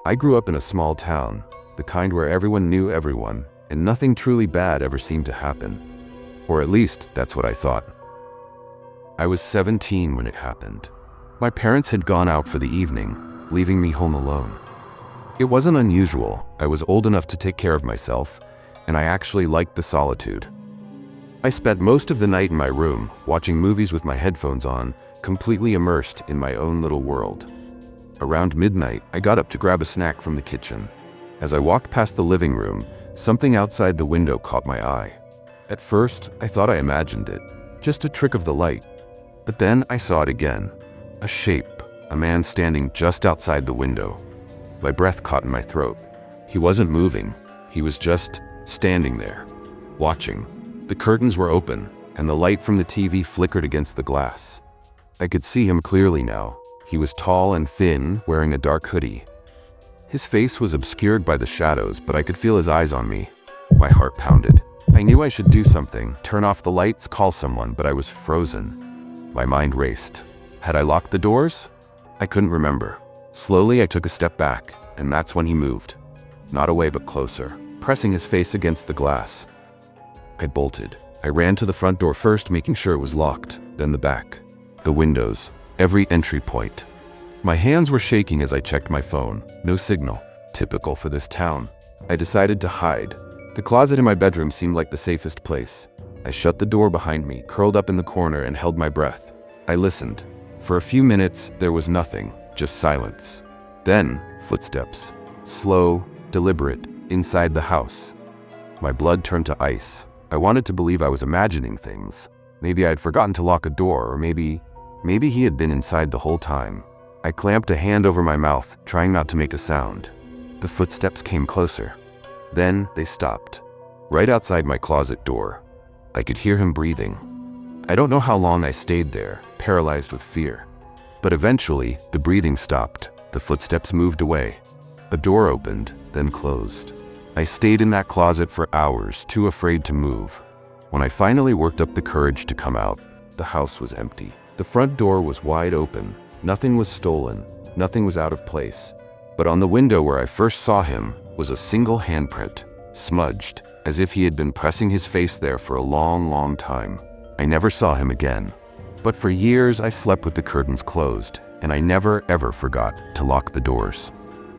I grew up in a small town, the kind where everyone knew everyone, and nothing truly bad ever seemed to happen. Or at least, that's what I thought. I was 17 when it happened. My parents had gone out for the evening, leaving me home alone. It wasn't unusual. I was old enough to take care of myself, and I actually liked the solitude. I spent most of the night in my room, watching movies with my headphones on, completely immersed in my own little world. Around midnight, I got up to grab a snack from the kitchen. As I walked past the living room, something outside the window caught my eye. At first, I thought I imagined it, just a trick of the light. But then I saw it again. A shape, a man standing just outside the window. My breath caught in my throat. He wasn't moving. He was just standing there, watching. The curtains were open, and the light from the TV flickered against the glass. I could see him clearly now. He was tall and thin, wearing a dark hoodie. His face was obscured by the shadows, but I could feel his eyes on me. My heart pounded. I knew I should do something, turn off the lights, call someone, but I was frozen. My mind raced. Had I locked the doors? I couldn't remember. Slowly, I took a step back, and that's when he moved. Not away, but closer, pressing his face against the glass. I bolted. I ran to the front door first, making sure it was locked, then the back, the windows, every entry point. My hands were shaking as I checked my phone. No signal. Typical for this town. I decided to hide. The closet in my bedroom seemed like the safest place. I shut the door behind me, curled up in the corner, and held my breath. I listened. For a few minutes, there was nothing, just silence. Then, footsteps. Slow, deliberate, inside the house. My blood turned to ice. I wanted to believe I was imagining things. Maybe I had forgotten to lock a door, or maybe he had been inside the whole time. I clamped a hand over my mouth, trying not to make a sound. The footsteps came closer. Then they stopped, right outside my closet door. I could hear him breathing. I don't know how long I stayed there, paralyzed with fear. But eventually, the breathing stopped. The footsteps moved away. A door opened, then closed. I stayed in that closet for hours, too afraid to move. When I finally worked up the courage to come out, the house was empty. The front door was wide open. Nothing was stolen. Nothing was out of place. But on the window where I first saw him was a single handprint, smudged, as if he had been pressing his face there for a long, long time. I never saw him again. But for years I slept with the curtains closed, and I never ever forgot to lock the doors.